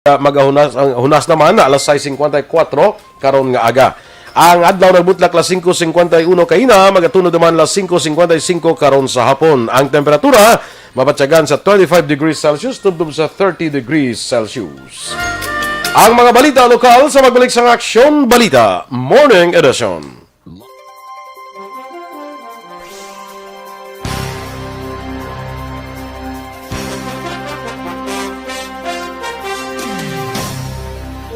magahunas ang hunas naman alas 6:54 karon nga aga. Ang adlaw nagbutlak las 5:51 kaina, magatunod naman las 5:55 karon sa hapon. Ang temperatura mabatyagan sa 25 degrees Celsius tubtob sa 30 degrees Celsius. Ang mga balita lokal sa magbalik sa Aksyon Balita Morning Edition.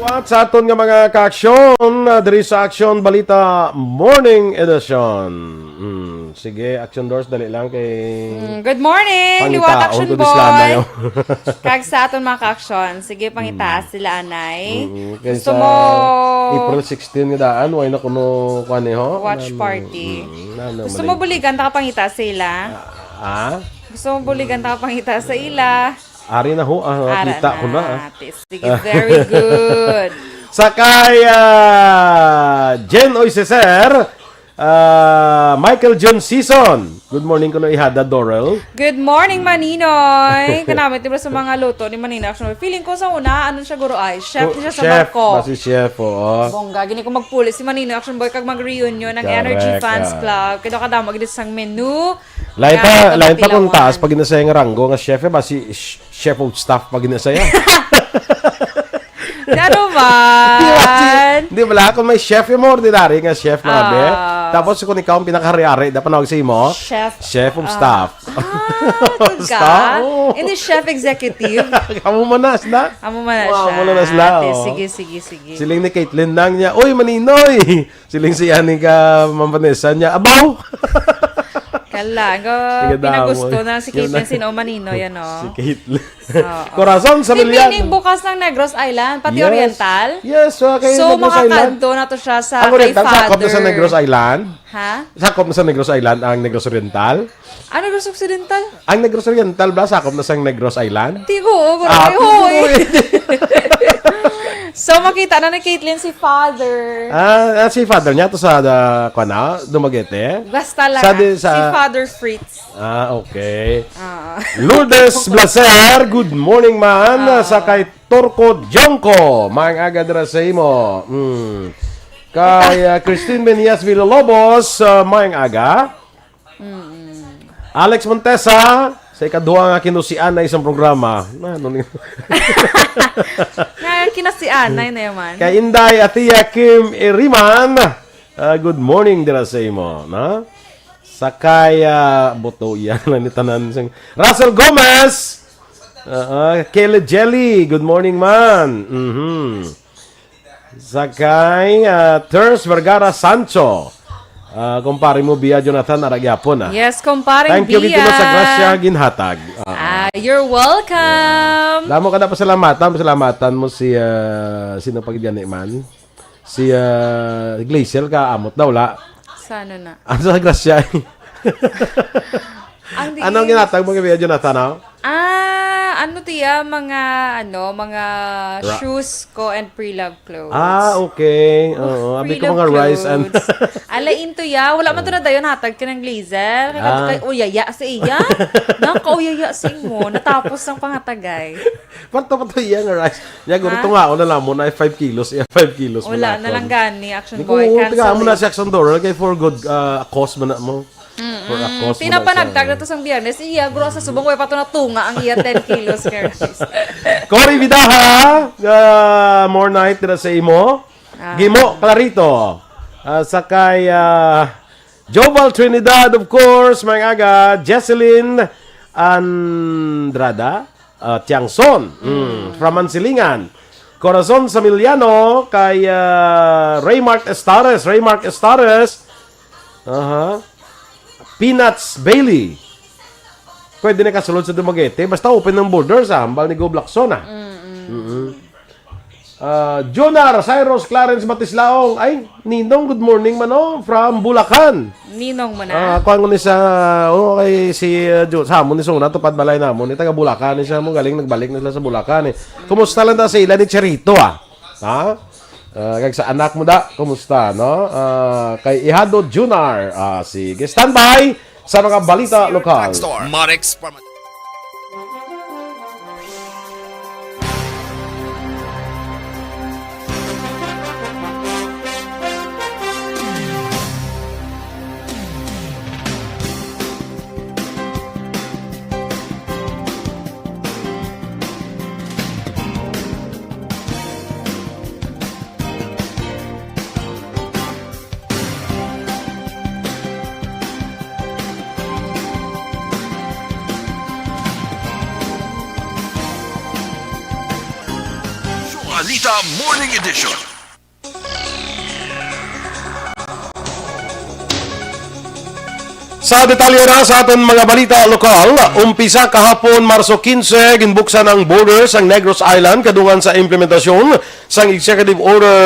At sa aton nga mga ka-aksyon, diri sa Aksyon Balita Morning Edition. Sige, Aksyon Doors, dali lang kay... Good morning, Liwat Action Boy! Kag sa aton mga ka-aksyon, sige, pangitaas sila, anay. Gusto mo... April 16 nga daan, why na kuno kaniho? Watch party. Gusto mo buligan, ta ka pangitaas sila? Gusto mo buligan, ta ka pangitaas sa ila? Ari na ho, kita ko na. Sige, very good. Sakay, Jen Oiseser, Michael John Season. Good morning ko na ihada, Dorel. Good morning, Maninoy. Kanamit, diba sa mga luto ni Maninoy? Actually, feeling ko sa una, ano siya guro ay? Chef niya sa barko. Chef, chef, oo. Bongga, gini ko magpulis si Maninoy Action Boy kag mag-reunion ng Energy Fans Club. Kaya kadamo gid sang menu. Lain pa kung taas pag ginasaya nga ranggo nga chef ba si chef of staff pag ginasaya. Ano man? Hindi wala kung may chef yung more ordinary nga chef na be. Tapos kung ikaw ang pinakahari-hari, dapat nawag sa imo, chef of staff. Staff? Hindi chef executive. Kamu manas na. Kamu manas siya. Kamu manas na. Sige, sige, sige. Siling ni Caitlin lang niya, "Uy, Maninoy." Siling si Ani ka Mampanesa niya, "Abaw." Kala, pinagusto na si Caitlin sino Maninoy, ano? Si Caitlin. Corazon sa Milian. Si bukas ng Negros Island, pati Oriental. Yes, okay. So, makakanto na to siya sa kay Father. Sakop na sa Negros Island? Ha? Sakop na sa Negros Island ang Negros Oriental? Ano Negros Occidental? Ang Negros Oriental ba? Sakop na sa Negros Island? Tigo, So, makita na ni Caitlin si Father. Si Father niya to sa Dumaguete? Basta lang. Si Father Fritz. Okay. Lourdes Blaser, good morning man. Sa kay Torco Jonko, maang aga dira sa imo. Kay Christine Benias Villalobos, maang aga. Alex Montesa, sa ikaduha nga kinusian na isang programa. Kinasian na yun naman. Kay Inday Atia Kim Iriman, good morning dira sa imo. No? Sakay, boto yan lang ni tanan. Russell Gomez, Kelly Jelly, good morning man. Sakay, Ters Vergara Sancho. Kumpare mo Bia Jonathan Aragyapon. Yes, kumpare Thank you Bia. Thank you sa grasya ginhatag. You're welcome. Damo ka na pasalamatan mo si sino pag diyan man? Si Glacial ka amot daw la. Sana na. Ano sa grasya? Anong ginhatag mo kay Bia Jonathan? Ano tiya mga shoes ko and pre-love clothes. Okay. Oo, abi ko mga rice and alain to ya, wala man to na dayon hatag ka ng glazer. Kay uyaya sa iya. Nakauyaya sa mo natapos ang pangatagay. Pato iya nga rice. Ya guro to nga na lang mo na 5 kilos, 5 kilos. Wala na lang gani Action Boy. Cancel mo na si Action Dorel kay for good cause man na mo. Tinapanagtag na to sang biyernes. Iya, guro sa subong way pa to na tunga ang iya 10 kilos carries. Cory Vidaha, more night dira sa imo. Gimo Clarito. Sakay Joval Trinidad of course, mga aga, Jesseline Andrada, Tiangson, from Mansilingan. Corazon Samiliano kay Raymark Estares. Peanuts Bailey. Pwede na kasulod sa Dumaguete. Basta open ng borders, hambal ni Go Blackson, Jonar Cyrus Clarence Matislaong. Ay, Ninong, good morning mano. From Bulacan. Ninong mo na. Kuha ko ni sa, kay si Samon ni Sona, tupad balay namon. Ni taga Bulacan, ni siya mo galing, nagbalik na sila sa Bulacan. Kumusta lang ta sa ila ni Cherito, kag sa anak mo da, kumusta, no? Kay Ihado Junar, sige, standby sa mga balita lokal. Balita Morning Edition. Sa detalye na sa aton mga balita lokal, umpisa kahapon Marso 15, ginbuksan ang borders ang Negros Island kadungan sa implementasyon sang Executive Order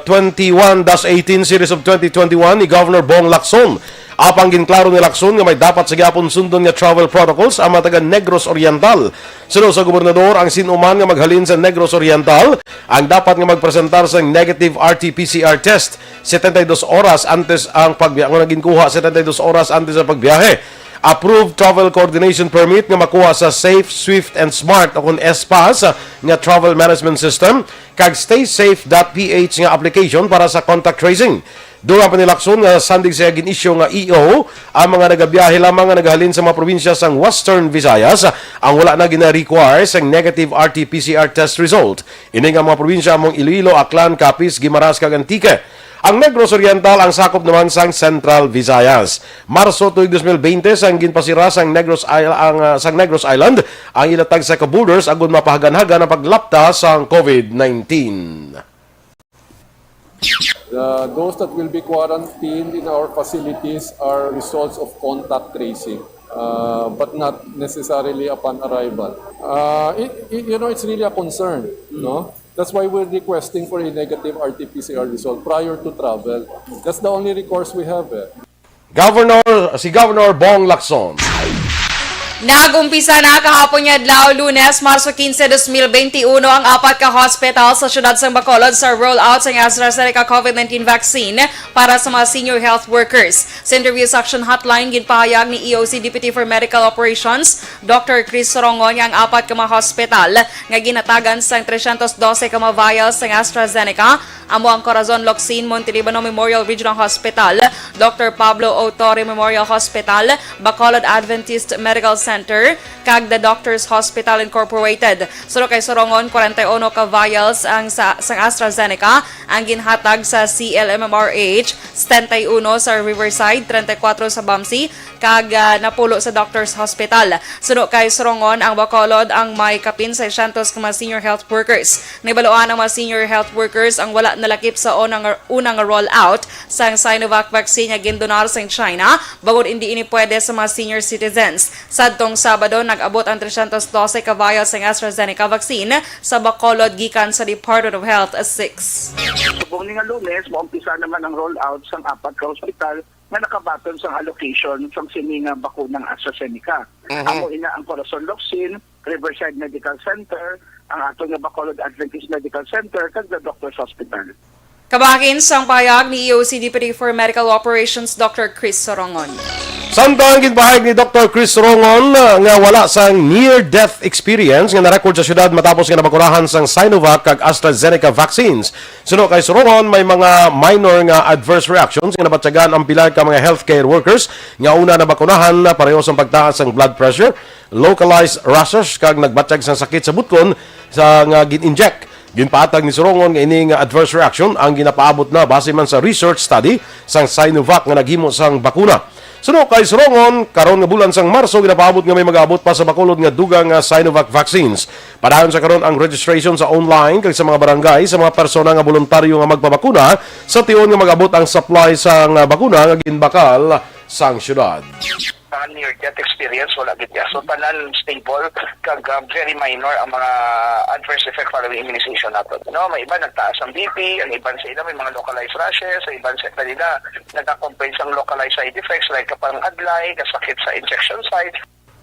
21-18 Series of 2021 ni Governor Bong Lacson. Apang ginklaro ni Lacson nga may dapat sa gyapon sundon nga travel protocols ang mga taga Negros Oriental. Sunod sa gobernador, ang sinuman nga maghalin sa Negros Oriental ang dapat nga magpresentar sa negative RT-PCR test 72 oras antes ang pagbiyahe. Ang ginkuha 72 oras antes ang pagbiyahe. Approved Travel Coordination Permit nga makuha sa Safe, Swift, and Smart o kung SPAS nga Travel Management System kag StaySafe.ph nga application para sa contact tracing. Duran pa ni Lacson nga sandig siya ginisyo nga EO ang mga nagabiyahe lamang nga nagahalin sa mga probinsya sang Western Visayas ang wala na gina-require sang negative RT-PCR test result. Ini nga mga probinsya among Iloilo, Aklan, Capiz, Guimaras kag Antique. Ang Negros Oriental ang sakop naman sang Central Visayas. Marso tuig 2020 sang ginpasira sang Negros Island ang ilatag sa ka-borders agud mapahagan-hagan ang paglapta sang COVID-19. Those that will be quarantined in our facilities are results of contact tracing, but not necessarily upon arrival. It's really a concern, no? That's why we're requesting for a negative RT-PCR result prior to travel. That's the only recourse we have. Si Governor Bong Lacson. Nagumpisa na kahapon niya adlaw Lunes, Marso 15, 2021 ang apat ka hospital sa syudad ng Bacolod sa rollout ng AstraZeneca COVID-19 vaccine para sa mga senior health workers. Sa interview sa Aksyon hotline, ginpahayag ni EOC Deputy for Medical Operations, Dr. Chris Sorongon, ang apat ka mga hospital nga ginatagan sa 312 ka mga vials ng AstraZeneca, amo ang Corazon Locsin Montelibano Memorial Regional Hospital, Dr. Pablo O. Torre Memorial Hospital, Bacolod Adventist Medical Center, kag the Doctors Hospital Incorporated. Suro kay Sorongon, 41 ka vials ang sa AstraZeneca ang ginhatag sa CLMMRH, 71 sa Riverside, 34 sa Bamsi, kag napulo sa Doctors Hospital. Suro kay Sorongon, ang Bacolod ang may kapin sa 600 ka mga senior health workers. Nibaluan ang mga senior health workers ang wala nalakip sa unang rollout sa Sinovac vaccine nga gindonar sa China, bagod hindi ini pwede sa mga senior citizens. Sadtong Sabado, nag-abot ang 312 ka vials ng AstraZeneca vaccine sa Bacolod gikan sa Department of Health 6. Subong nga Lunes, maumpisa naman ang rollout sa apat ka hospital na nakabaton sa allocation sa sininga bakunang AstraZeneca. Amo ina ang Corazon Locsin, Riverside Medical Center, ang ato nga Bacolod Adventist Medical Center, kag the Doctors Hospital. Kabakin sang payag ni EOC Deputy for Medical Operations Dr. Chris Sorongon. Samtang ginpahayag ni Dr. Chris Sorongon nga wala sang near-death experience nga na-record sa syudad matapos nga nabakunahan sang Sinovac kag AstraZeneca vaccines. Suno kay Sorongon, may mga minor nga adverse reactions nga nabatyagan ang pila ka mga healthcare workers nga una nabakunahan na pareho sa pagtaas sang blood pressure, localized rashes kag nagbatyag sang sakit sa butkon sa nga gin-inject. Ginpaatag ni Sorongon nga ini nga adverse reaction ang ginapaabot na base man sa research study sang Sinovac nga naghimo sang bakuna. Suno kay Sorongon, karon nga bulan sang Marso ginapaabot nga may mag-aabot pa sa Bacolod nga dugang nga Sinovac vaccines. Padayon sa karon ang registration sa online kag sa mga barangay sa mga persona nga voluntaryo nga magpabakuna sa tiyon nga mag-abot ang supply sang bakuna nga ginbakal sang syudad. Near-death experience, wala gid ya. So, tanan stable, kag very minor ang mga adverse effect following immunization nato. No, may iba nagtaas ang BP, ang iban sa ila may mga localized rashes, sa iban sa kanila nagka-complain ang localized side effects like kapang adlay, kasakit sa injection site.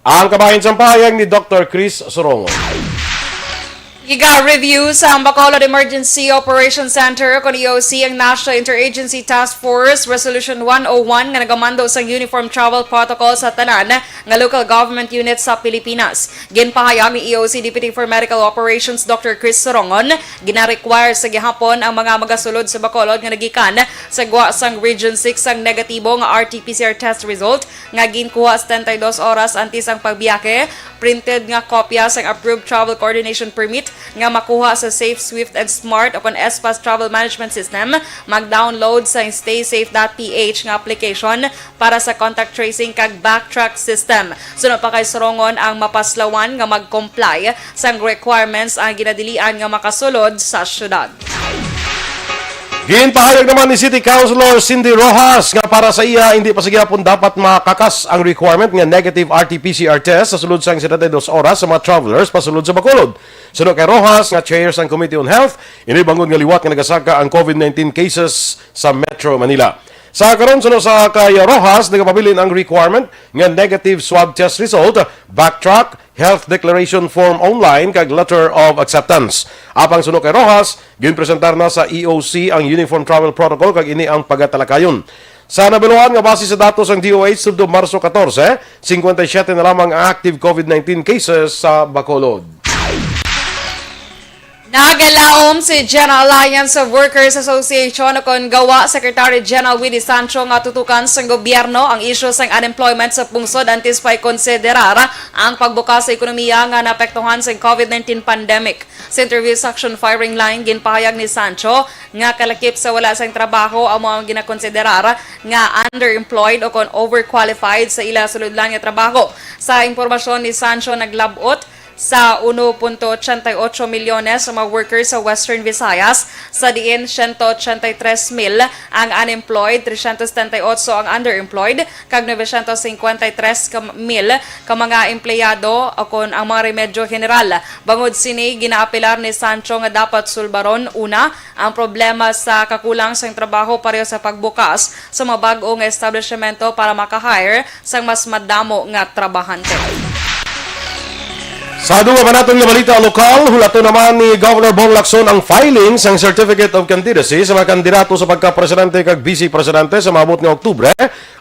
Ang kabahin sa pahayag ni Dr. Chris Sorongon. Giga-review sa Bacolod Emergency Operations Center kung EOC ang National Interagency Task Force Resolution 101 nga nagamando sa Uniform Travel Protocol sa tanan nga local government units sa Pilipinas. Ginpahayag ni EOC Deputy for Medical Operations Dr. Chris Sorongon, gina-require sa gihapon ang mga magasulod sa Bacolod nga nagikan sa guwa sang Region 6 ang negatibo nga RT-PCR test result nga ginkuha sa 72 oras antes ang pagbiyahe, printed nga kopya sang approved travel coordination permit nga makuha sa Safe, Swift, and Smart o kon Espas Travel Management System, mag-download sa staysafe.ph nga application para sa contact tracing kag backtrack system. Sunod pa kay Sorongon ang mapaslawan nga mag-comply sa requirements ang ginadilian nga makasulod sa syudad. Ginpahayag naman ni City Councilor Cindy Rojas nga para sa iya hindi pa sigihapon dapat makakas ang requirement nga negative RT-PCR test sa sulod sang 72 oras sa mga travelers pasulod sa Bacolod. Sunod kay Rojas nga chair sang Committee on Health, inibangon nga liwat nga nagasaka ang COVID-19 cases sa Metro Manila. Sa karon sunod sa kay Rojas, nagapabilin ang requirement nga negative swab test result, backtrack, health declaration form online kag letter of acceptance. Apang sunod kay Rojas, ginpresentar na sa EOC ang Uniform Travel Protocol kag ini ang pagatalakayon. Sa nabiluhan nga base sa datos ng DOH subdo Marso 14, 57 na lamang ang active COVID-19 cases sa Bacolod. Nagalaom si General Alliance of Workers Association o kon gawa Secretary General Willie Sancho nga tutukan sa gobyerno ang isyu sang unemployment sa pungsod antes pa'y konsiderar ang pagbukas sa ekonomiya nga naapektuhan sa COVID-19 pandemic. Sa interview sa Aksyon firing line, ginpahayag ni Sancho nga kalakip sa wala sang trabaho ang mga ginakonsiderar nga underemployed o kon overqualified sa ila suludlan nga trabaho. Sa impormasyon ni Sancho, naglabot sa 1.88 milyones sa mga workers sa Western Visayas, sa diin 183,000 ang unemployed, 378 ang underemployed, kag 953,000 ka mga empleyado akon ang mga remedyo general. Bangod sini, ginaapilar ni Sancho nga dapat sulbaron una ang problema sa kakulang sang trabaho pareho sa pagbukas sa mga bag-ong establishmento para makahire sang mas madamo nga trabahante. Sa duwa pa natin nga balita lokal, hulato naman ni Governor Bong Lacson ang filing sang Certificate of Candidacy sa mga kandidato sa pagka-presidente kag vice-presidente sa maabot nga Oktubre,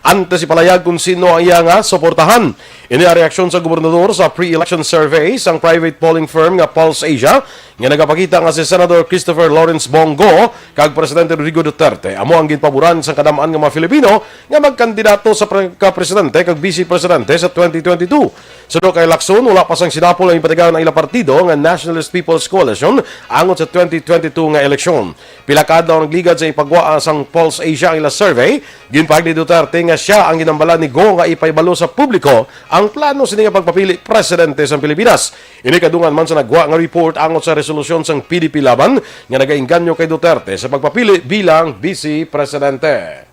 antes ipalayag kung sino ang iya nga suportahan. Ini ang reaksyon sa gobernador sa pre-election survey sang private polling firm nga Pulse Asia nga nagapakita nga si Senator Christopher Lawrence Bongo kag Presidente Rodrigo Duterte amo ang ginpaboran sa kadamaan nga mga Filipino nga magkandidato sa pagka-presidente kag vice-presidente sa 2022. Suno kay Lacson, wala pa sang sinapol ang ipatigaw ng ilang partido nga Nationalist People's Coalition angon sa 2022 nga eleksyon. Pila ka adlaw nagligad sa ipagwaa sang Pulse Asia ang ilang survey, ginpahayag ni Duterte nga siya ang ginambala ni Go nga ipaybalo sa publiko ang plano sini nga pagpapili presidente sa Pilipinas. Ini kadungan man sa nagwa nga report angon sa resolusyon sang PDP laban nga nagainganyo kay Duterte sa pagpapili bilang vice-presidente.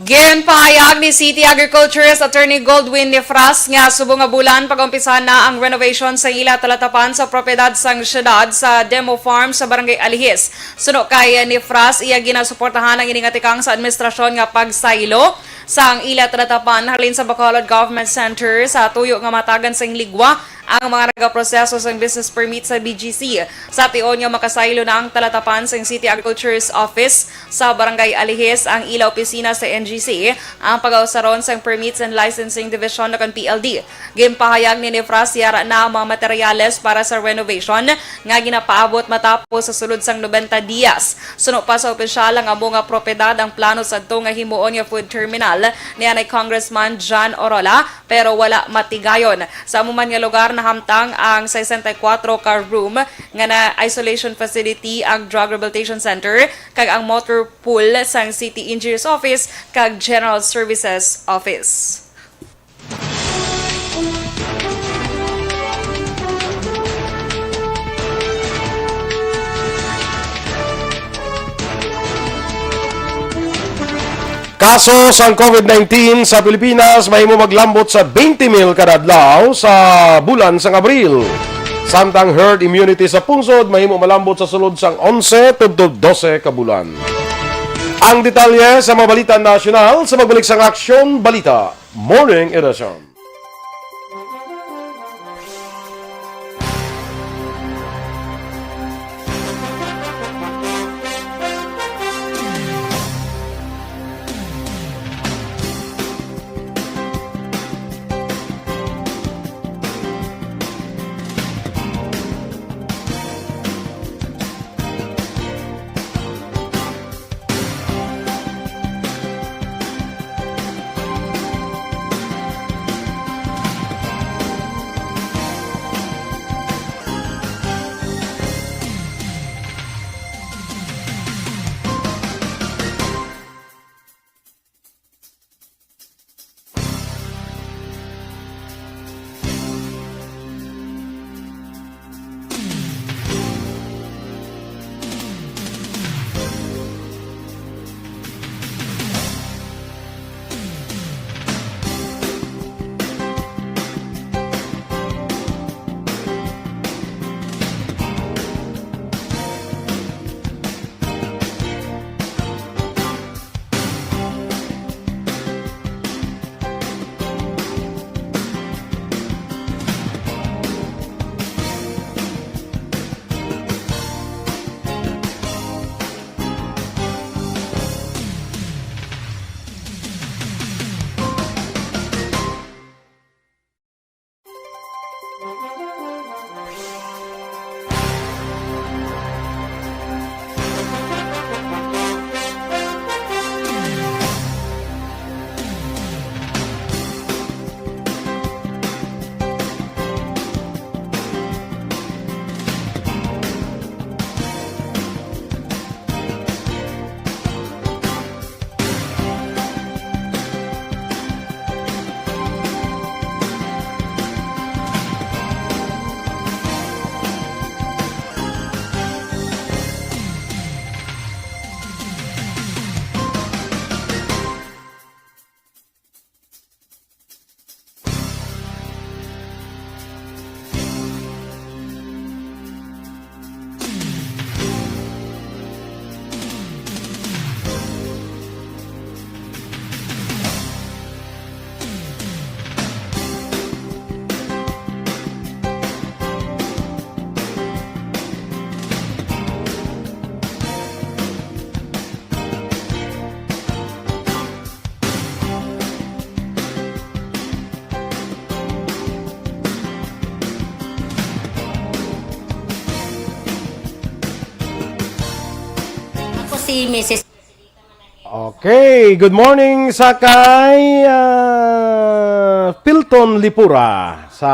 Ginpahayag ni City Agriculturist Attorney Goldwyn Nefras nga subong nga bulan pag-umpisahan na ang renovation sa ila talatapan sa propiedad sang syudad sa Demo Farm sa Barangay Alihis. Suno kay Nefras, iya ginasuportahan ang iningatikang sa administrasyon nga pagsaylo sa ang ila talatapan halin sa Bacolod Government Center sa tuyo nga matagan sa Ligwa ang mga nagaproseso sa business permit sa BGC. Sa tion nga makasaylo na ang talatapan sa City Agriculture's Office sa Barangay Alihis ang ila opisina sa NGC ang pag-ausaron sa Permits and Licensing Division ng PLD. Ginpahayag ni Nefras yara na ang mga materyales para sa renovation nga ginapaabot matapos sa sulod sang 90 dias. Suno pa sa opisyal ang amo nga propiedad ang plano sa nga himuon nga food terminal ni anay Congressman John Orola pero wala matigayon. Sa amuman nga lugar nahamtang ang 64 ka room nga na isolation facility ang Drug Rehabilitation Center kag ang motor pool sang City Engineers Office kag General Services Office. Kaso sa COVID-19 sa Pilipinas mahimo maglambot sa 20,000 kada adlaw sa bulan sang Abril. Samtang herd immunity sa pungsod mahimo malambot sa sulod sang 11 tubtob 12 ka bulan. Ang detalye sa mga balita nasyonal sa magbalik sang Aksyon Balita Morning Edition. Si Mrs. Okay, good morning sa kay Pilton Lipura, sa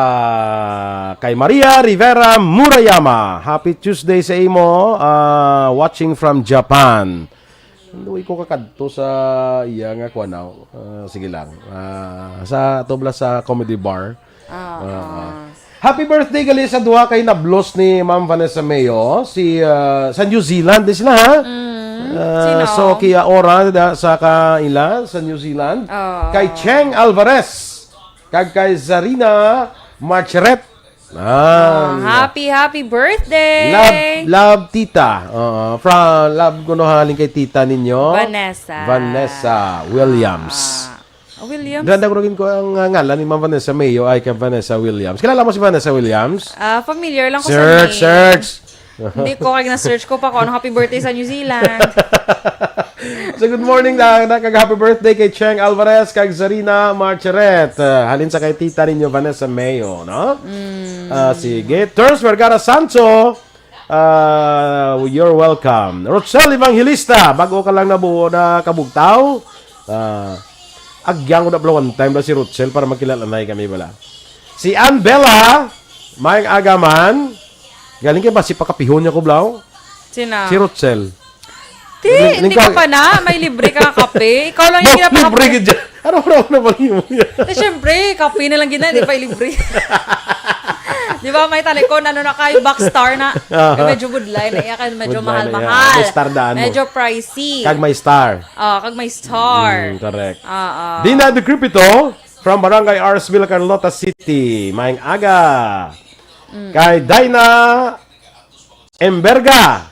kay Maria Rivera Murayama. Happy Tuesday sa imo, watching from Japan. Hindi ko kakadto sa iya nga kwanaw. Sige lang. Sa tubla sa comedy bar. Happy birthday gali sa duha kay nablos ni Ma'am Vanessa Mayo, si sa New Zealand din sila ha. Sino? So Kia Ora sa kaila sa New Zealand. Kay Cheng Alvarez, kag kay Zarina Marcheret. Happy birthday! Love tita. From love ko no haling kay tita ninyo. Vanessa Williams. Williams? Ganda ko rin ko ang ngalan ni Ma'am Vanessa Mayo ay kay Vanessa Williams. Kilala mo si Vanessa Williams? Familiar lang ko sa name. Search. Hindi ko kaya na-search ko pa kung ano happy birthday sa New Zealand. So good morning na kag happy birthday kay Cheng Alvarez kag Zarina Marcheret. Halin sa kay tita ninyo Vanessa Mayo, no? Sige. Terms Vergara Sancho. You're welcome. Rochelle Evangelista, bago ka lang nabuo na kabugtaw. Agyang ko na one time na si Rochelle para makilala na kami wala. Si Ann Bella, Mike Agaman. Galing kayo ba si pakapihon niya ko blaw? Sina? Si Rochelle. Hindi ka pa na. May libre ka kape. Ikaw lang yung libre pinapakape. ka dyan. Araw-araw na bang mo yan? Siyempre, kape na lang gina. Hindi pa libre. Di ba may talikon, ano na kayo, backstar na. Medyo good line. Medyo mahal-mahal. Medyo pricey. Kag may star. Kag may star. Correct. Dina de Cripito from Barangay Arsville, Carlota City. Maing aga. Kay Dina Emberga.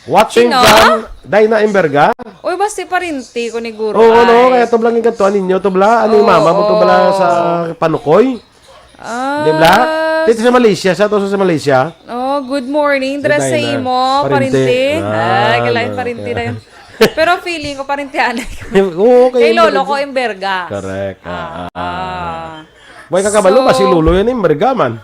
Watching from Dina Emberga. Uy, basti parinti ko ni Guro. Oo, no. Kaya tublang yung kantuan ninyo. Tubla. Ano yung mama mo? Tubla sa Panukoy. Diba? Dito sa Malaysia. Sa to sa Malaysia. Good morning. Dress sa imo. Parinti. Galain parinti na yun. Pero feeling ko parintihan. Kay lolo ko Emberga. Correct. May kakabalo ba si Lolo yan Emberga man?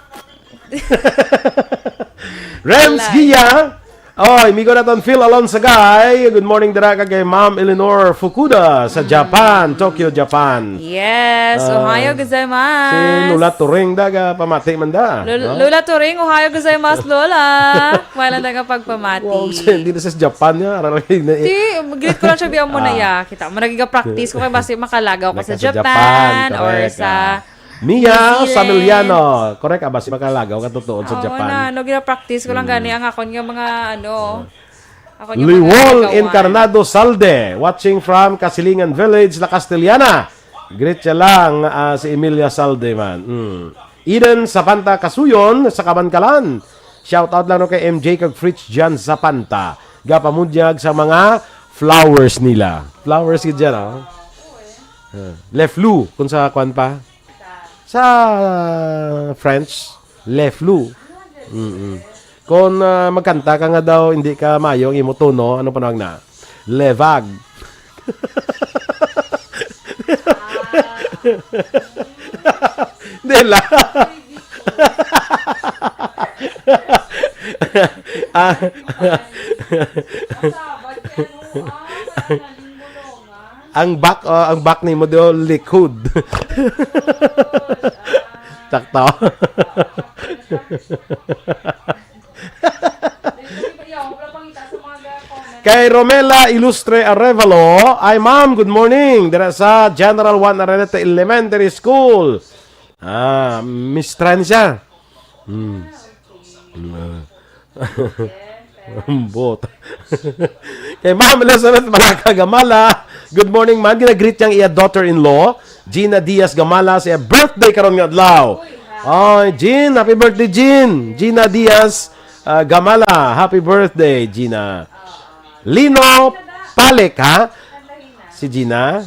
Rems Gia. Amigo natin Phil Alonsagay. Good morning dira kay Ma'am Eleanor Fukuda sa Japan, Tokyo, Japan. Yes, ohayo gozaimasu. Si Lola Turing daga pamati man da. Lola Turing, ohayo gozaimasu Lola. Wala daga pagpamati. Wow, hindi na sa Japan niya. Greet ko lang siya biyang mo na ya. Kita mo nagiga practice ko kay basi makalagaw ka sa Japan or sa Mia Samiliano. Correct ba si makalagaw ka totoo sa Japan? Gina-practice ko lang gani ang akon nga mga Liwol Encarnado Salde, watching from Kasilingan Village, La Castellana. Greet siya lang si Emilia Salde man. Eden Zapanta Kasuyon sa Kabankalan. Shout out lang no kay MJ kag Fritz Jan Zapanta. Gapamudyag sa mga flowers nila. Flowers gid dyan, oh. Le Flou, kung sa kwan pa. Sa French, Le Flou. Kung magkanta ka nga daw, hindi ka mayong imo tono, ano panawag na? Le Vague. Hindi lang. Ah, ang back ni mo do likod. Takto. Kay Romela Ilustre Arevalo, ay ma'am, good morning. Dira sa General 1 Araneta Elementary School. Miss Tran siya. Bot. Kay ma'am, Elizabeth Malaka Gamala, good morning man. Gina-greet niyang iya daughter-in-law, Gina Diaz Gamala, siya birthday karon nga adlaw. Ay, Jean, happy birthday, Jean. Gina Diaz Gamala, happy birthday, Gina. Lino Palek, ha? Si Gina.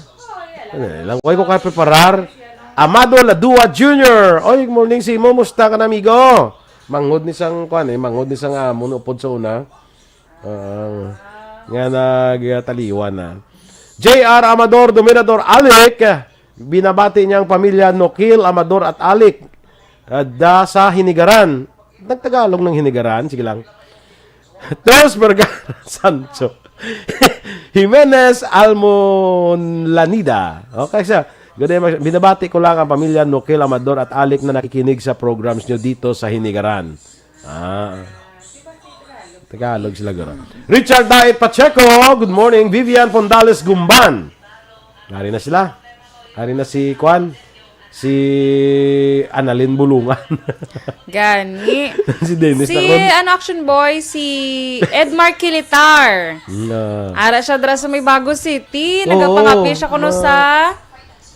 Lang ko kaya preparar. Amado Ladua Jr. Oy, good morning si mo. Musta ka na, amigo? Mangod ni sang kuan mangod ni sang munupod sa una. Nga nagtaliwan na. JR Amador Dominador Alec, binabati niyang pamilya Nokil Amador at Alec da sa Hinigaran. Nagtagalog ng Hinigaran, sige lang. Tres Vergara Sancho. Jimenez Almonlanida. Okay siya. Binabati ko lang ang pamilya Nokil Amador at Alec na nakikinig sa programs nyo dito sa Hinigaran. Tagalog sila garo. Richard Daet Pacheco, good morning. Vivian Pondales Gumban. Hari na sila. Hari na si Kwan. Si Annalyn Bulungan. Gani. Si Dennis Si na action boy, si Edmar Kilitar. Ara siya dra sa may Bago City. Nagapangapi siya kuno sa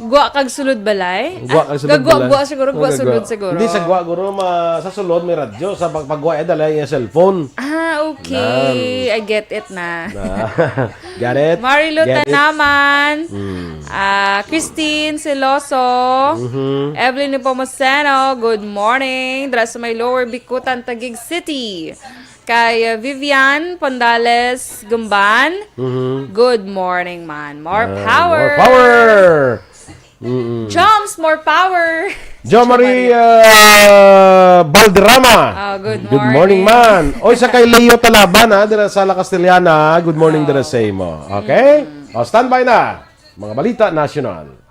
Gwa kag sulod balay. Gwa kag sulod balay. Gwa siguro, gwa sulod siguro. Hindi sa gwa guro sa sulod may radyo, sa pagpagwa dala yung cellphone. Okay. I get it na. Got it? Marilu Get it? Tanaman. Christine Siloso. Evelyn Nepomuceno, good morning. Dra sa may Lower Bikutan, Taguig City. Kay Vivian Pondales Gumban. Good morning, man. More power. More power. Joms, more power. Jo Marie Balderrama. Good Good morning, man. Oy, sa kay Leo Talaban, dira sa La Castellana. Good morning dira sa imo. Okay? Standby na. Mga balita national.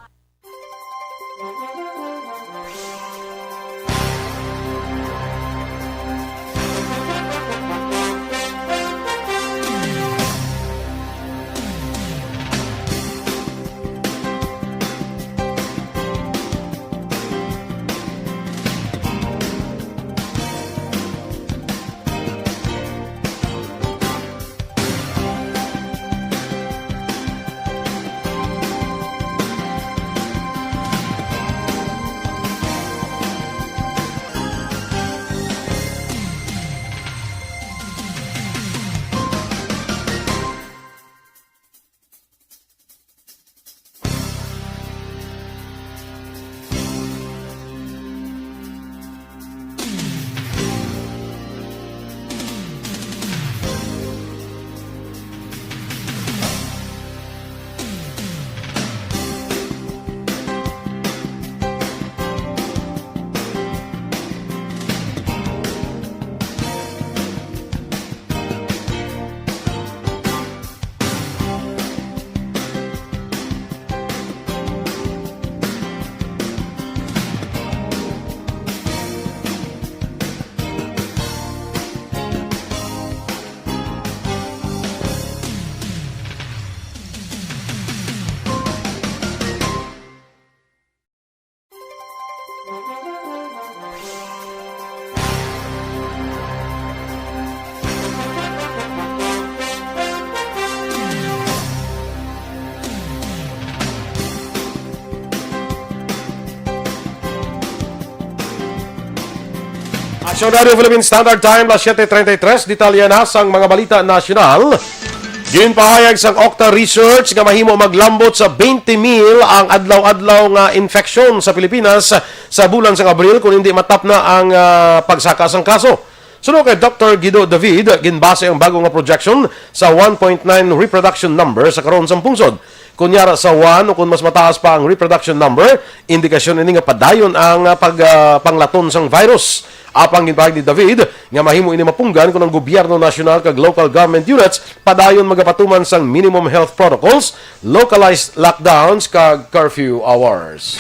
Aksyon Radio Philippine Standard Time, las 7:33, detalya na sang mga balita nasyonal. Ginpahayag sang Okta Research nga mahimo maglambot sa 20,000 ang adlaw-adlaw nga infeksyon sa Pilipinas sa bulan sang Abril kung hindi matap na ang pagsaka sang kaso. Sunod kay Dr. Guido David, ginbase ang bago nga projection sa 1.9 reproduction number sa karon sang pungsod. Kunyara sa 1 o kung mas mataas pa ang reproduction number, indikasyon ini nga padayon ang panglaton sang virus. Apang ginpahig ni David nga mahimo ini mapunggan kun ang gobyerno nasyonal kag local government units padayon magapatuman sang minimum health protocols, localized lockdowns kag curfew hours.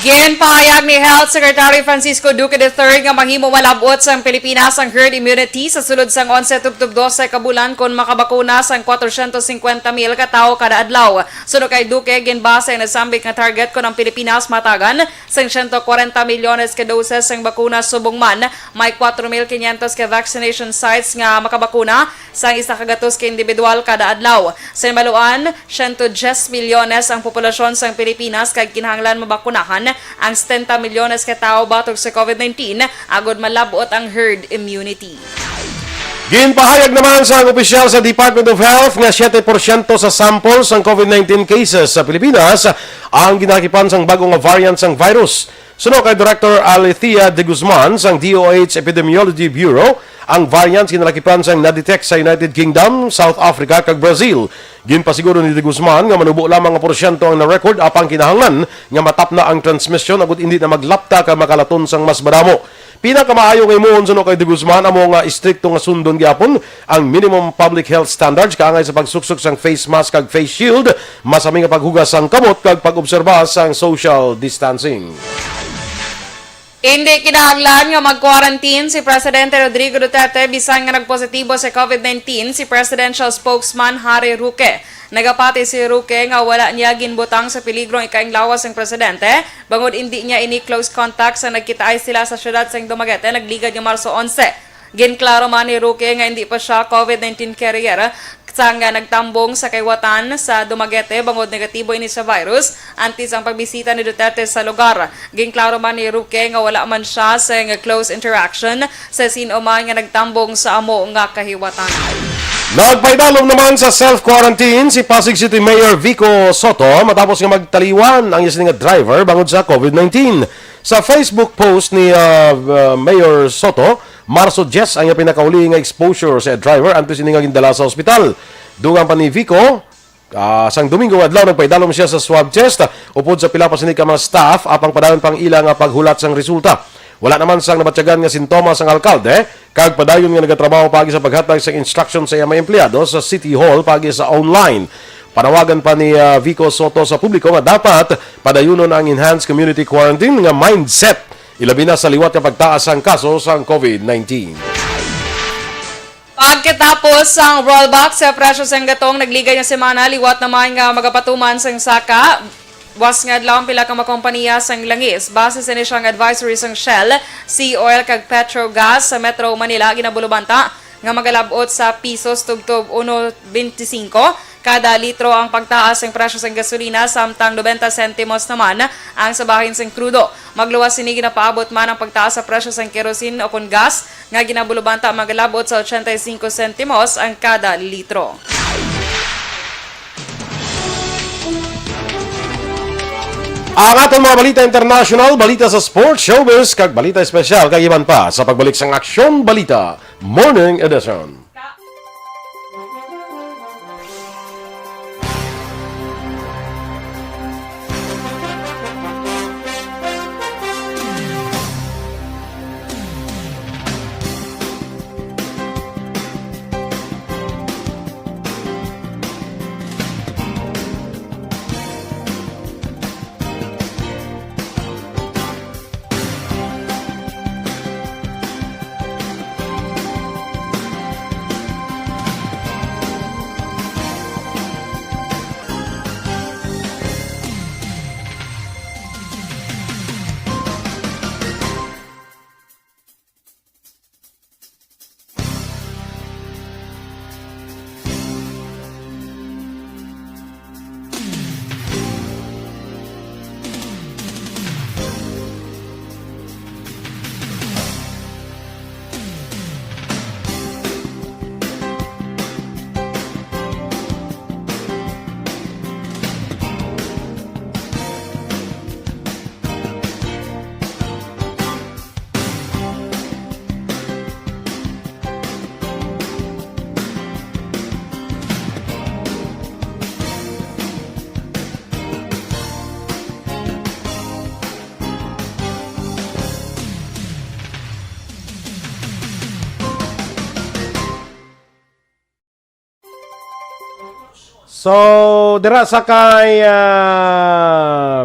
Ginpahayag ni Health Secretary Francisco Duque III nga mahimo malabot sang Pilipinas ang herd immunity sa sulod sang 11 tubtub 12 ka bulan kon makabakuna sang 450,000 ka tawo kada adlaw. Sunod kay Duque, ginbase ang nasambit nga target kon ang Pilipinas matagan sang 140 milyones ka doses sang bakuna subong man. May 4,500 ka vaccination sites nga makabakuna sang 100 ka individual kada adlaw. Sa Maluan, 110 milyones ang populasyon sang Pilipinas kag kinahanglan mabakunahan ang 70 milyones ka tawo batok sa COVID-19 agod malabot ang herd immunity. Ginpahayag naman sa opisyal sa Department of Health nga 7% sa samples ng COVID-19 cases sa Pilipinas ang ginakipan sang bagong variant sang virus. Suno kay Director Alethea de Guzman sang DOH Epidemiology Bureau, ang variants ginalakipan sang na-detect sa United Kingdom, South Africa kag Brazil. Ginpasiguro ni de Guzman nga manubo lamang nga porsyento ang na-record apang kinahanglan nga matap na ang transmission agud hindi na maglapta ka makalaton sang mas madamo. Pinakamaayo nga imuon suno kay de Guzman amo nga istrikto nga sundon gyapon ang minimum public health standards kaangay sa pagsuksok sang face mask kag face shield, masami nga paghugas sang kamot kag pag-obserba sang social distancing. Hindi kinahanglan nga mag-quarantine si Presidente Rodrigo Duterte bisan nga nagpositibo sa COVID-19 si Presidential Spokesman Harry Roque. Nagapati si Roque nga wala niya ginbutang sa peligrong ikainglawas ng presidente bangod hindi niya ini close contact sa nagkitaay sila sa syudad sang Dumaguete nagligad nga Marso 11. Ginklaro man ni Roque nga hindi pa siya COVID-19 carrier sang nagtambong sa kaywatan sa Dumaguete bangod negatibo ini sa virus antes ang pagbisita ni Duterte sa lugar. Ginklaro man ni Roque nga wala man siya sa close interaction sa sino man nga nagtambong sa amo nga kahiwatan. Nagpaidalom naman sa self-quarantine si Pasig City Mayor Vico Soto matapos nga magtaliwan ang isa nga driver bangod sa COVID-19. Sa Facebook post ni Mayor Soto, Marso 10 ang pinakauli nga exposure sa driver antes ini nga gindala sa ospital. Dugang pa ni Vico, sang Domingo adlaw nagpaidalom siya sa swab test upod sa pila pa sini ka mga staff apang padayon pang ila nga paghulat sang resulta. Wala naman sang nabatyagan nga sintomas ang alkalde kag padayon nga nagatrabaho pagi sa paghatag sa instruction sa mga empleyado sa City Hall pagi sa online. Panawagan pa ni Vico Soto sa publiko nga dapat padayunon ang enhanced community quarantine nga mindset ilabi na sa liwat nga pagtaas ang kaso sa COVID-19. Pagkatapos ang rollback sa presyo sang gatong nagligay nga semana liwat naman nga magapatuman sang saka. Was nga adlaw pila ka makompaniya sang langis base sa siyang advisory sang Shell, Sea Oil kag Petrogas sa Metro Manila ginabulubanta nga magalabot sa pisos tugtog 1.25 kada litro ang pagtaas ng presyo sang gasolina samtang 90 sentimos naman ang sabahin sang krudo. Magluwas sini ginapaabot man ang pagtaas sa presyo sang kerosene o kon gas nga ginabulubanta magalabot sa 85 sentimos ang kada litro. Ang atong mga balita international, balita sa sports, showbiz, kag balita espesyal kag iban pa sa pagbalik sang Aksyon Balita Morning Edition. So, dira sa kay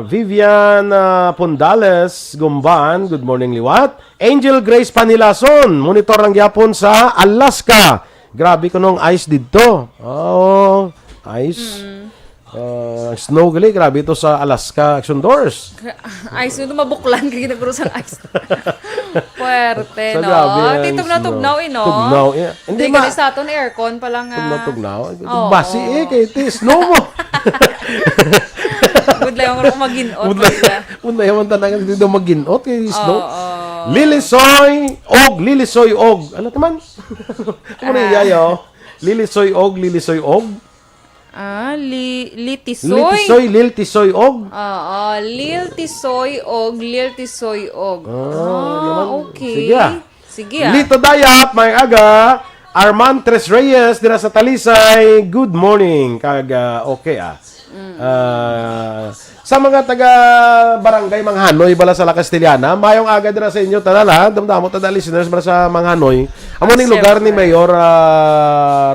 Vivian Pondales, Gumban, good morning liwat. Angel Grace Panilason, monitor ng yapon sa Alaska. Grabe ko nung ice dito. Oh, ice. Snow gali, grabe ito sa Alaska Aksyon Doors. Ice yun, mabuklan kaya nagrusan ice. Puwerte, So, no? grabe ang Tugnaw-tugnaw, no? Tugnaw, yeah. Hindi ka sa aton aircon pa lang. Tugnaw. Oo. Basi kay iti snow mo. Good lang ako mag-inot. Una yaman tanang dito mag-inot kay snow. Oo. Lilisoy og. Ano naman? Ano na yayo? Lilisoy og. Litisoy. Liltisoy og. Oo, Liltisoy og. Okay. Sige. Sige. Lito Dayap, may aga. Arman Tres Reyes, dira sa Talisay. Good morning. Okay sa mga taga barangay Manghanoy bala sa La Castellana, mayong aga dira sa inyo tanala, damdamo tada listeners bala sa Manghanoy. Amo ning lugar ni Mayor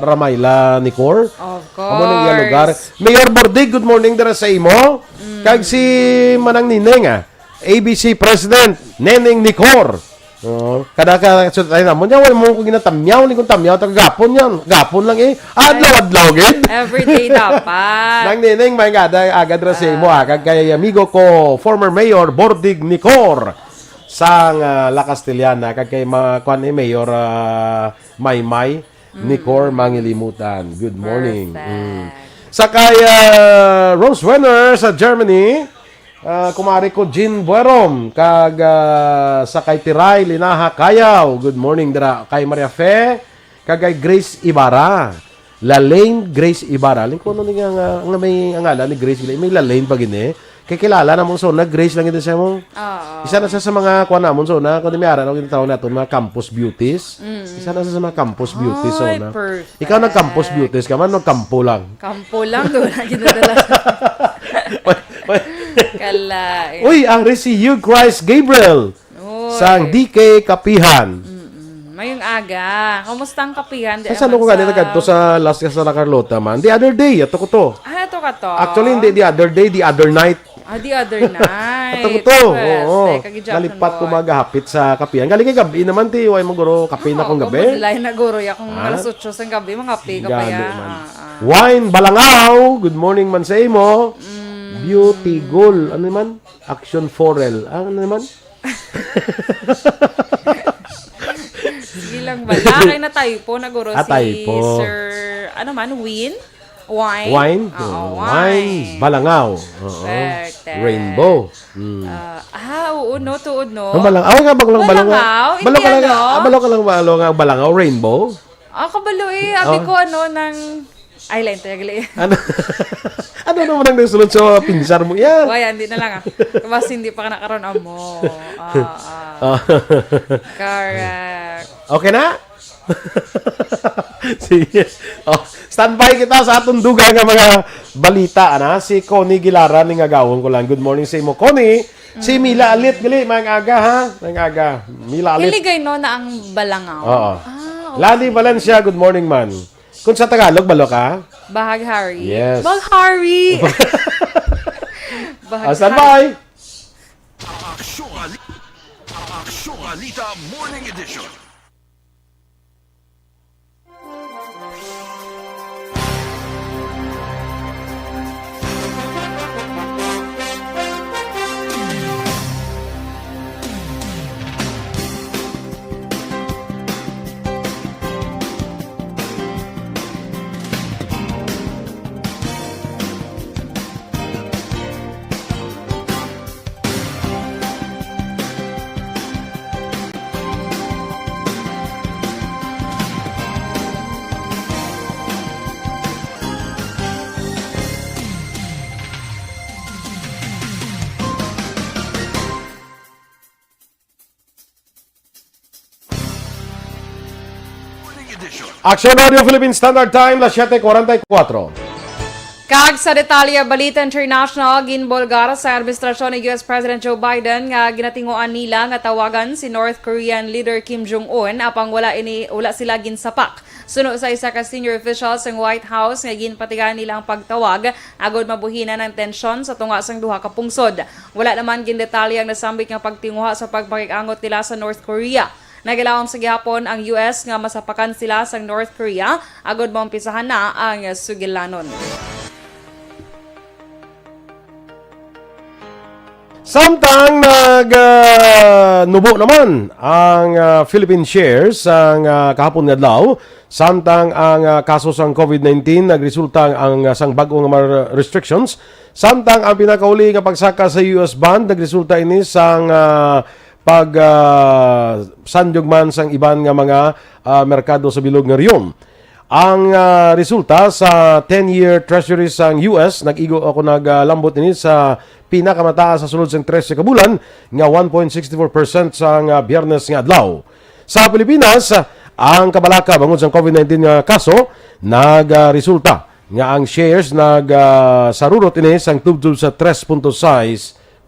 Ramayla Nicor. Of course. Amo ning lugar. Mayor Bordig, good morning dira sa imo. Kag si Manang Nineng, ABC President Neneng Nicor. Kada tayo na mo niya, wala mo kung ginatamyaw, ni kung tamyaw, gapon yan. Gapon lang adlaw-adlaw, gid. Everyday dapat. Nang Nineng, may agad ra sa imo, kag kay amigo ko, former Mayor Bordig Nicor, sang La Castellana, kag kay kuan ni Mayor Maymay Nicor Mangilimutan. Good morning. Sa kay Rose Wenner sa Germany, kumari ko Jean Buerom kag sa kay Tiray Linaha Kayaw. Good morning dira kay Maria Fe kag kay Grace Ibarra. Lalaine Grace Ibarra. Lingko no nga may ngalan ni Grace may Lalaine pa gini. Kay kilala na mo so na Grace lang ito sa mo. Isa na sa mga kuan namon so na kun miara no gitawon naton mga campus beauties. Isa na sa mga campus beauties so na. Ikaw nag campus beauties ka man nagkampo lang. Kampo lang do na ginadala. Kalain. Uy, ang si Hugh Christ Gabriel sang DK Kapihan. Mayong aga. Kamusta ang kapihan? Saan ko ganito kadto sa Las Casas la Carlota man? The other day, ato ko to. Ito ka to. Actually, hindi the other day, the other night. The other night. Ato ko to. Oo. Nalipat ko magahapit sa kapihan. Galing kay gabi naman ti, way mo guro kape na kong gabi. Lain na guro ya kung alas 8 sa gabi mga kape kapaya. Wine Balangaw. Good morning man sa imo. Beauty Goal. Ano naman? Aksyon Forel. Ano naman? Sige lang ba? Lakay na tayo po. Naguro si typo. Sir, ano man, Wine? Wine? Wine? Wine. Balangaw. Perfect. Rainbow. Oo, no, tuod, no? Ang balangaw nga balangaw. Balangaw? Balo ka lang. Hindi, Balo ka lang nga balangaw. Rainbow. Kabalo Abi ko ng... Ay, lain tayo gali. Ano naman ang nasunod sa pinsar mo yan? Wala, hindi na lang Kasi hindi pa ka nakaroon mo. Correct. Okay na? Sige. Standby kita sa atong dugang nga mga balita. Si Connie Gilara, ni nga gawon ko lang. Good morning sa imo, Connie. Si Mila Alit, gali, mga aga ha? Mga aga. Mila Alit. Hiligay no na ang balangaw. Oo. Okay. Lani Valencia, good morning man. Kung sa Tagalog, balo ka? Bahag Harry. Yes. Bahag Harry. Standby. Aksyon Balita Morning Edition. Aksyon Audio Philippine Standard Time, las 7:44. Kag sa detalye, Balita International, ginbolgar sa administrasyon ni US President Joe Biden nga ginatinguan nila nga tawagan si North Korean leader Kim Jong-un apang wala sila ginsapak. Suno sa isa ka senior official sa White House nga ginpatigan nila ang pagtawag agod mabuhinan ng tensyon sa tunga sang duha ka pungsod. Wala naman gindetalye ang nasambit nga pagtinguha sa pagpakikangot nila sa North Korea. Nagilawom sa gihapon ang US nga masapakan sila sa North Korea agod maumpisahan na ang sugilanon. Samtang nubo naman ang Philippine shares ang kahapon nga adlaw, samtang ang kaso sang COVID-19 nagresulta ang sang bag-ong mga restrictions, samtang ang pinakauli nga pagsaka sa US bond nagresulta ini sang sanjog man sang iban nga mga merkado sa bilog nga riyon. Ang resulta sa 10-year treasury sang US, nag-igo ako naglambot ini sa pinakamataas sa sulod sang 13 ka bulan nga 1.64% sang Biyernes nga adlaw. Sa Pilipinas, ang kabalaka bangod sang COVID-19 nga kaso nagresulta nga ang shares sarurot ini sang tubtub sa 3.6%.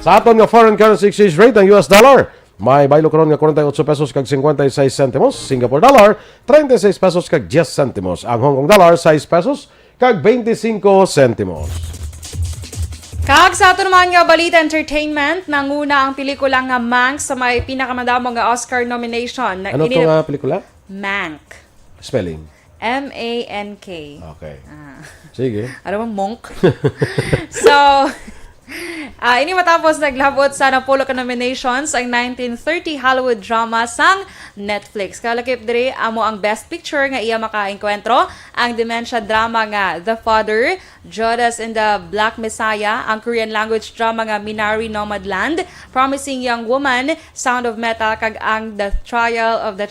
Sa aton nga foreign currency exchange rate ang US dollar may baylo karon nga 48 pesos kag 56 sentimos, Singapore dollar 36 pesos kag 10 sentimos, ang Hong Kong dollar 6 pesos kag 25 sentimos. Kag sa aton naman nga Balita Entertainment, nanguna ang pelikula nga Mank sa may pinakamadamo nga Oscar nomination. Ano to nga pelikula? Mank. Spelling? M-A-N-K. Okay. Sige. Ano bang monk? So, ini matapos naglabot sa napulo ka nominations ang 1930 Hollywood drama sang Netflix. Kalakip diri amo ang Best Picture nga iya makaengkwentro, ang dementia drama nga The Father, Judas and the Black Messiah, ang Korean language drama nga Minari Nomadland, Promising Young Woman, Sound of Metal, kag ang The Trial of the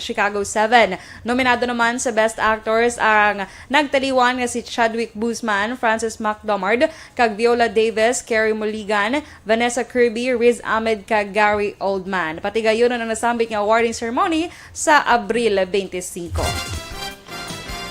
Chicago 7. Nominado naman sa Best Actors ang nagtaliwan nga si Chadwick Boseman, Frances McDormand, kag Viola Davis, Carey Mulligan, Vanessa Kirby, Riz Ahmed, kag Gary Oldman. Pati gayon ang nasambit nga awarding ceremony sa Abril 25.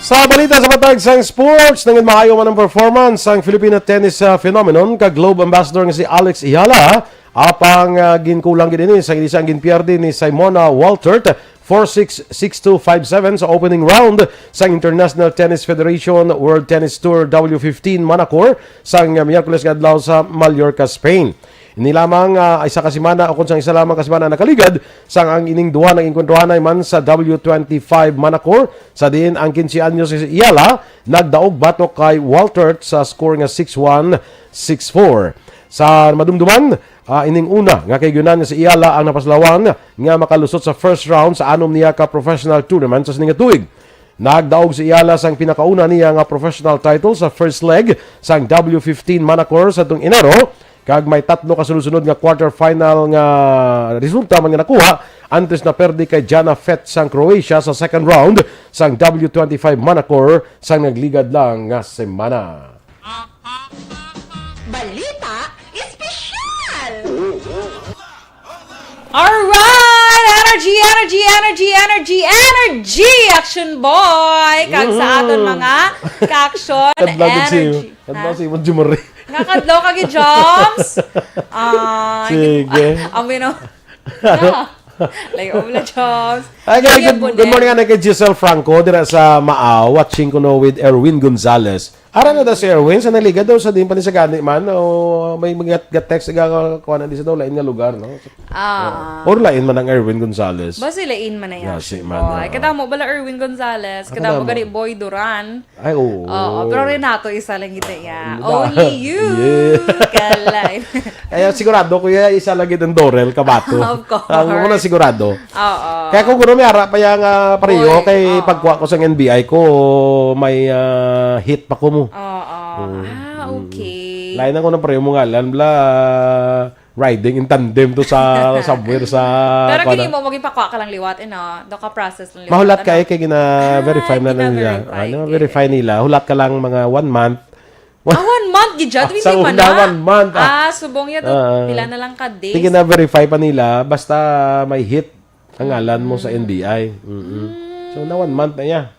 Sa balita sa matag sang sports, nangin maayo man ang performance ang Filipino tennis phenomenon kag Globe Ambassador nga si Alex Iyala apang ginkulang gid ini sang isang ginpierde ni Simona Waltert 4-6, 6-2, 5-7 sa opening round sa International Tennis Federation World Tennis Tour W15 Manacor sang Miyerkules nga adlaw sa Mallorca, Spain. Ini lamang isa ka semana o kung sang isa lamang ka semana nakaligad sang ang ining duha nang inkwentruhanay man sa W25 Manacor sa diin ang 15 anyos si Iyala nagdaog batok kay Waltert sa score nga 6-1, 6-4. Sa madumduman, ining una nga kay gyunan si Iyala ang napaslawan nga makalusot sa first round sa anom niya ka professional tournament sa sining tuig. Nagdaog si Iyala sang pinakauna niya nga professional title sa first leg sang W15 Manacor sa tung Enero. Kag may tatlo kasunod-sunod nga quarterfinal nga resulta man nga nakuha antes na perdi kay Jana Fett sang Croatia sa second round sang W25 Manacor sang nagligad lang nga semana. Balita Espesyal! Alright! Energy! Action boy! Kag sa aton mga ka-action, energy. Kadlaw si Mon Jumari. Nakadlaw ka gi Joms. Sige. Amin no. Like umla Joms. Good morning ana kay Giselle Franco dira sa Maaw, watching ko no with Erwin Gonzalez. Ara na da si Erwin sa naliga daw sa din pa ni sa gani man o may mga text ga kuan di sa daw lain nga lugar no. Or lain man ang Erwin Gonzalez. Basi lain man na yan. Yes, man. Kada mo bala Erwin Gonzalez, kada mo gani Boy Duran. Ay oo. Pero Renato isa lang gid ya. Only you. Kalay. Ay sigurado ko ya isa lagi ng Dorel Cabatu. Of course. Ang mo na sigurado. Oo. Kaya kung gusto may ara pa yung pareho Boy, kay pagkuha ko sa NBI ko may hit pa ko mo. Okay. Lain ako ng pareho mo ngalan bla riding in tandem to sa somewhere sa Pero kini mo maging pakwa ka lang liwat do ka process lang liwat. mahulat ka kay gina-verify na nila. Verify nila. Hulat ka lang mga 1 month. 1 month gidjat hindi Sa pa una, na. 1 month. Subong ya pila na lang ka days. Sige na verify pa nila basta may hit ang ngalan mo sa NBI. So na 1 month na niya.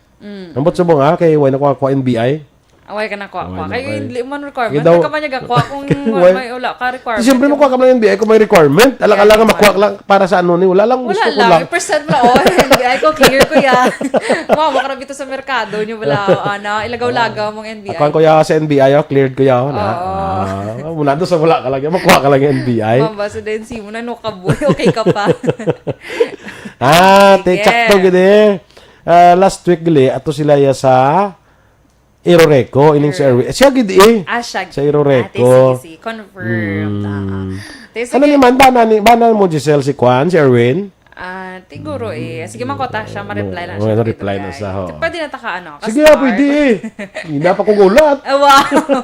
Ambot subong kay wala ko NBI. Away ka na kwa. Away na, Kaya away. hindi man requirement. Daw- Ka man niya gakwa kung Away. may wala ka requirement. Siyempre makuha ka ng NBI kung may requirement. Alang-alang makuha lang para sa ano ni. Wala lang. Wala Gusto ko lang. lang. Percent mo na, NBI ko, clear ko yan. Mama, karami ito sa merkado. Nyo wala, ilagaw-lagaw mong NBI. Ako ko ya sa NBI, cleared ko ya. Muna doon sa wala ka lang. Makuha ka lang yung NBI. Mama, sa densi mo na, no kaboy. Okay ka pa. Te sakto gede. Last week gali ato sila ya sa Iroreco ining sa Airway. Siya gid Siya. sa Iroreco. Sige. Confirmed. Ano ni man bana mo Giselle si Kwan si Erwin? Siguro sige makota siya, ma-reply lang Oo, siya. reply na siya, ho. Pwede na taka Sige, pwede Hindi pa ko gulat. Wow.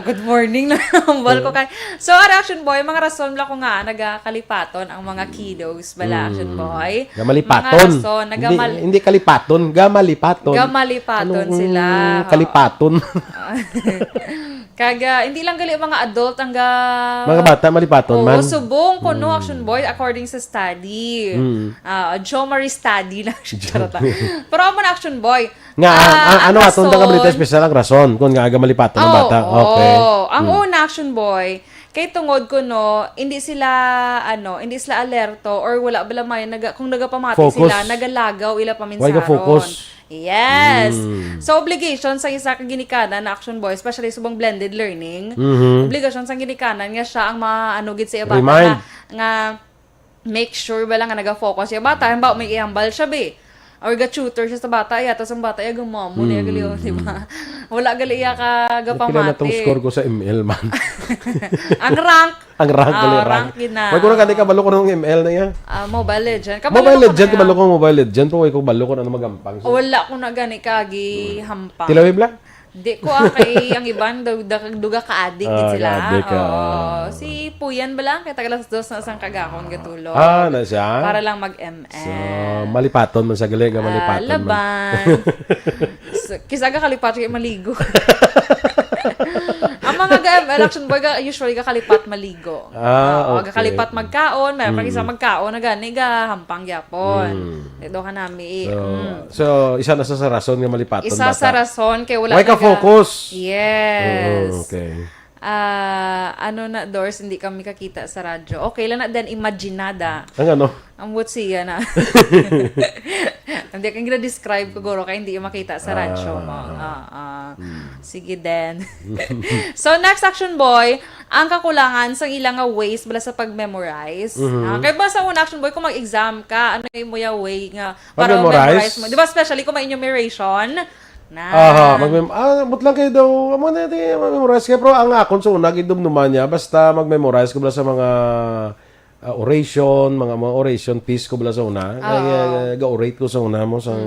Good morning na hambal ko kay. So, Action Boy, mga rason lang ko nga nagakalipaton ang mga kiddos bala Action Boy. Gamalipaton. Mga rason Hindi kalipaton, gamalipaton. gamalipaton sila. Kalipaton. Kaga, hindi lang gali mga adult ang Mga bata malipaton man. subong ko no Action Boy according sa study. Joe Marie study lang siya. Charota. Pero ako na Action Boy. Nga, ano rason- atong taga balita special ang rason kung nga aga malipaton ng bata. Okay. Ang una Action Boy, kay tungod ko no, hindi sila alerto or wala bala may kung nagapamati Focus. sila, nagalagaw ila paminsaron. Why ka focus? Yes. So obligation sa isa ka ginikanan na Action Boy, especially subong blended learning. Obligation sa ginikanan nga siya ang maanugid sa bata Remind. nga make sure ba lang nga naga-focus siya bata, ba may ihambal siya be. Or ga-tutor siya sa bata, tapos ang bata, gumamo na gali, di ba? Wala gali ka gapamati. Pila na tong score ko sa ML man. Ang rank. Ang rank gali rank. Rank yun na. Why ko na kanti kabalo ko ng ML na yan? Mobile Legend. Mobile Legend, kabalo ko Mobile Legend. Pero why ko balo ko na magampang. Wala ko na gani kagi hampang. Tilawib lang? Di ko kay ang iban duga ka-addict din sila. ka-addict ka. Si Puyan ba lang? Kaya tagalas dos na isang kagakon gatulog. Na siya? Para lang mag-ML. So, malipaton man sa galing, malipaton man. Laban. Kisa ka kalipat, kaya maligo. Ang mga election boy, usually kakalipat maligo. Okay. Kakalipat magkaon, mayroon pag isa magkaon na gani, hampang yapon. Ito ka nami. So, isa na sa rason nga malipaton Isa bata. sa rason, kaya wala Why ka focus? Yes. Okay. Doors, hindi kami kakita sa radyo. Okay lang na din, imaginada. Ang ano? Ang siya na. Hindi kang gina-describe ko, Goro, kaya hindi yung makita sa radyo mo. Sige din. So, next Action Boy, ang kakulangan sa ilang ways bala sa pag-memorize. Kaya ba sa una Action Boy, kung mag-exam ka, ano yung way nga para Mag-memorize? memorize mo? Di ba, especially kung may enumeration, but lang kayo daw, amo na memorize kayo. Pero ang akon sa una, gidumduman niya, basta mag-memorize ko bala sa mga oration, mga oration piece ko bala sa una. Ga-orate ko sa una mo sa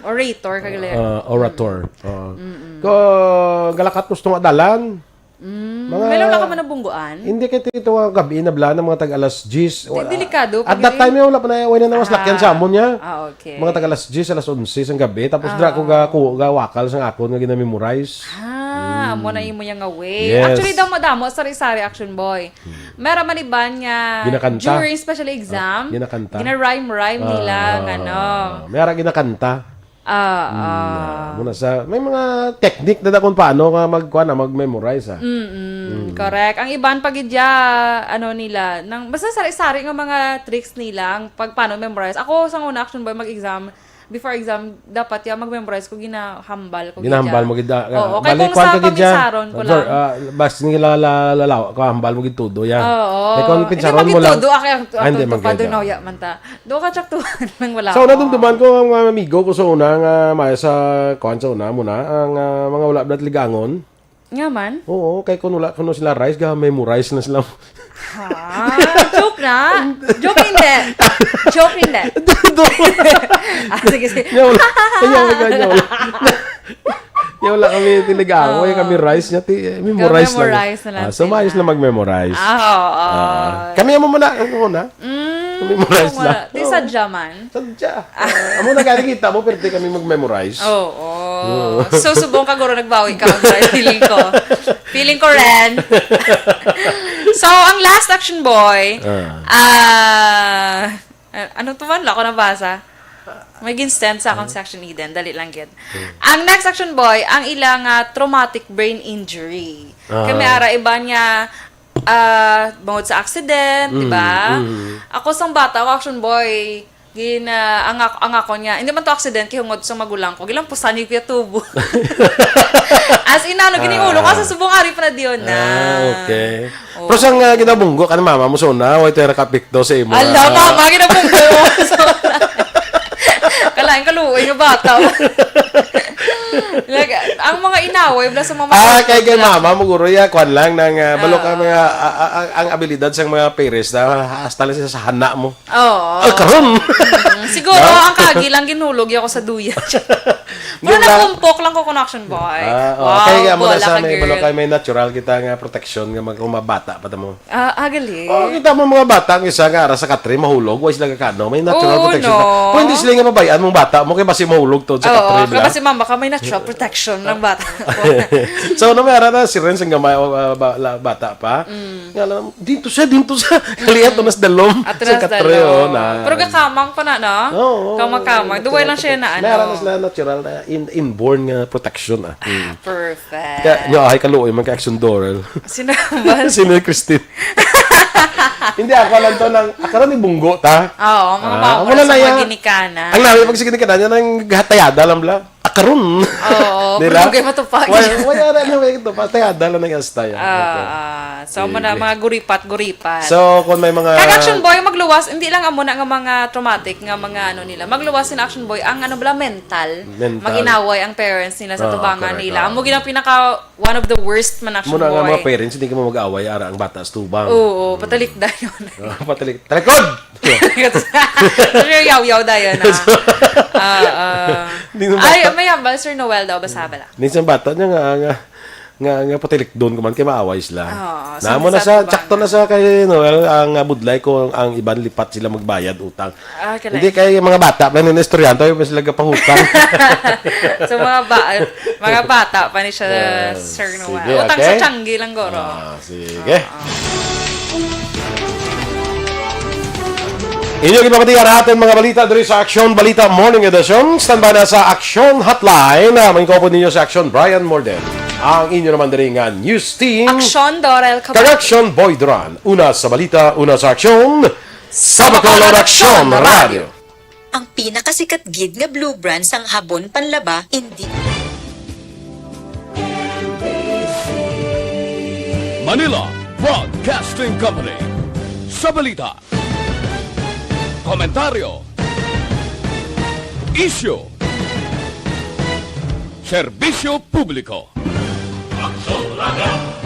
orator, kagaling. orator. Ko galakat gusto nga dalan. May lang ka man nabungguan? Hindi kay ito gabi na bla ng mga tag alas 10. Delikado. At that time wala pa na wala na mas lakyan sa amon niya. Okay. Mga tag alas 10 alas 11 sa gabi tapos dra ko ga wakal sa akon nga gina-memorize. Amo na imo yang way. Yes. Actually, damo sari-sari Action Boy. Meron man iban nga Ginakanta. during special exam, Ginakanta. gina-rhyme nila Mayroon ginakanta. Muna sa may mga technique na kung paano nga mag-memorize Correct. Ang iban pagidya nila nang basta sari-sari nga mga tricks nila ang paano memorize. Ako sa una Action Boy mag-exam before exam dapat mag-memorize ko ginahambal ko ginahambal mo gid. Oo, kay kung sa pamisaron ko lang. Bas nila lalaw ka hambal mo gid todo yan. Oo. Kung pinsaron mo lang. Hindi magtudo man ta. Do ka chak tuwan lang wala. So nadumduman ko ang mga amigo ko sa una nga maya sa kuan sa una muna ang mga wala blat ligangon. Nga man? Oo, kay kuno sila rice ga memorize na sila. Joke na? Joke hindi. Joke hindi. Sige. Wala kami tiligang. Wala kami rice niya. Memorize na lang. lang So, maayos na mag-memorize. Kami mo muna. Memorize lang. Di sadya man. Sadya. Amo na kita mo, pero di kami mag-memorize. Oo. So, subong ka, Guro, nagbawi ka. Feeling ko. Feeling ko rin. So, ang last Action Boy, ano to man? Wala ko nabasa. May ginstand sa akong section Eden. Dali lang yun. Ang next section boy, ang ilang traumatic brain injury. Kami ara iba niya bangod sa accident, di ba? Ako sang bata, ako action boy, ang ako niya, hindi man to accident, kihungod sa magulang ko, gilang pusan yung kuya tubo. As in, giniulo ka sa subong ari pa na diyon na. Okay. Pero siyang ginabunggo ka na mama mo so na, way tayo nakapikto sa imo. Ala, mama, ginabunggo mo. Kalain kaluoy yung bata. Like, ang mga inaway, wala sa mga kay mama, muguro ya, kwan lang, nang balok ang mga, ang abilidad sa mga parents na hasta lang siya sa hana mo. Oo. Karon! Siguro, ang kagi lang ginulog ako sa duya. Pero nakumpok lang ko connection boy. Wow, kaya mo na bola sa ka, may girl. balok may natural kita nga protection nga mga bata pa mo. Galing. Kita mo mga bata, ang isa nga ara sa katre, mahulog, wala sila kakano, may natural protection no. na. Kung hindi sila nga mabayan mong bata, mo kaya basi mahulog to sa katre. Oo, kasi mama ka may natural protection ng bata. So, may ara na si Renz nga bata pa. Nga lang, dito siya. Kaliat to nas dalom sa katre. Pero kakamang pa na, no? Oo. Kamang-kamang. Duway lang siya na ano. Meron na sila natural na inborn nga protection. Perfect. Kaya, nyo, ay kaluoy, magka-action Dorel. Sino ba? Sino yung Christine? Hindi, ako lang to ng, akaran ni Bunggo, ta? Oo, mga mga sa mga ginikana. Ang namin, pag sige ka na, yan ang hatayada lang bla. Akaron. Oo, Nila? pero matupag. Wala na ito, patayada lang ng astay. So, mga guripat. So, kung may mga... Kag action boy, magluwas, hindi lang amo na nga mga traumatic, nga mga ano nila. Magluwas sin action boy, ang ano bala, mental. Maginaway ang parents nila sa tubangan nila. Amo ginang pinaka, one of the worst man action muna boy. nga mga parents, hindi ka mo mag-away, ara ang bata sa tubang. Oo, patalik da yun. Patalik. Talikod! So, yaw-yaw da yun, Ay, may ambal, Sir Noel daw, basa bala. Minsan bata niya nga patilik doon kuman kay maaway sila. So Namo na sa tsakto na sa kay Noel ang budlay ko ang iban lipat sila magbayad utang. Hindi kay mga bata pa ni estudyante pa sila gapangutang. So mga bata pa ni siya Sir Noel. Sige, Utang okay? sa Changi lang goro. Sige. Inyong ipapatiyan natin mga balita dito sa Aksyon Balita Morning Edition. Standby na sa Aksyon Hotline. May po ninyo sa Aksyon Brian Morden. Ang inyo naman din nga news team. Aksyon Dorel Cabatu. Kag-Aksyon Boy Duran. Una sa balita, una sa Aksyon. Sa Bacolod Aksyon Radio. Ang pinakasikat gid nga blue brand sang habon panlaba hindi Manila Broadcasting Company. Sa balita. Komentaryo. Issue. Serbisyo publiko. Aksyon Radio.